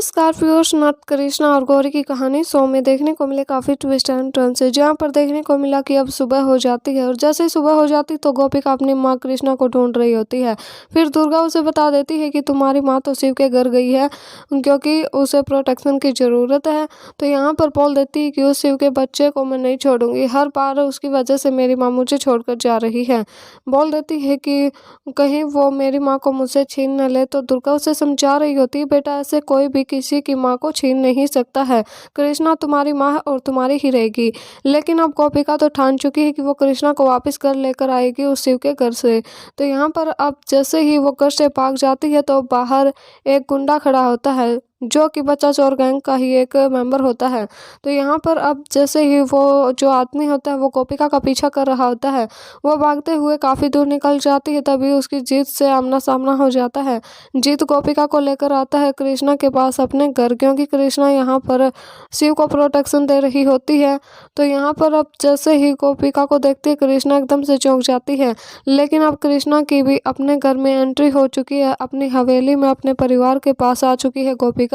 नमस्कार व्यूअर्स, नट कृष्णा और गौरी की कहानी शो में देखने को मिले काफ़ी ट्विस्ट एंड टर्न से, जहाँ पर देखने को मिला कि अब सुबह हो जाती है और जैसे ही सुबह हो जाती तो गोपिका अपनी माँ कृष्णा को ढूंढ रही होती है। फिर दुर्गा उसे बता देती है कि तुम्हारी माँ तो शिव के घर गई है क्योंकि उसे प्रोटेक्शन की ज़रूरत है। तो यहाँ पर बोल देती है कि उस शिव के बच्चे को मैं नहीं छोड़ूंगी, हर बार उसकी वजह से मेरी माँ मुझे छोड़कर जा रही है। बोल देती है कि कहीं वो मेरी माँ को मुझसे छीन न ले। तो दुर्गा उसे समझा रही होती है, बेटा ऐसे कोई भी किसी की माँ को छीन नहीं सकता है, कृष्णा तुम्हारी माँ है और तुम्हारी ही रहेगी। लेकिन अब गोपिका तो ठान चुकी है कि वो कृष्णा को वापस घर लेकर आएगी उस शिव के घर से। तो यहाँ पर अब जैसे ही वो घर से भाग जाती है तो बाहर एक गुंडा खड़ा होता है जो कि बच्चा चोर गैंग का ही एक मेंबर होता है। तो यहाँ पर अब जैसे ही वो जो आदमी होता है वो गोपिका का पीछा कर रहा होता है, वो भागते हुए काफ़ी दूर निकल जाती है। तभी उसकी जीत से आमना सामना हो जाता है। जीत गोपिका को लेकर आता है कृष्णा के पास अपने घर, क्योंकि कृष्णा यहाँ पर शिव को प्रोटेक्शन दे रही होती है। तो यहाँ पर अब जैसे ही गोपिका को देखती है कृष्णा एकदम से चौंक जाती है। लेकिन अब कृष्णा की भी अपने घर में एंट्री हो चुकी है, अपनी हवेली में अपने परिवार के पास आ चुकी है गोपिका।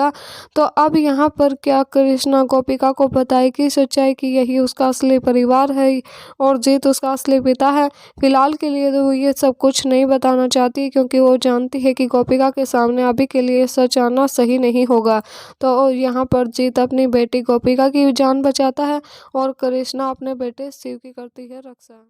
तो अब यहाँ पर क्या कृष्णा गोपिका को बताएगी सच्चाई कि यही उसका असली परिवार है और जीत उसका असली पिता है। फिलहाल के लिए तो वो ये सब कुछ नहीं बताना चाहती, क्योंकि वो जानती है कि गोपिका के सामने अभी के लिए सच आना सही नहीं होगा। तो यहाँ पर जीत अपनी बेटी गोपिका की जान बचाता है और कृष्णा अपने बेटे शिव की करती है रक्षा।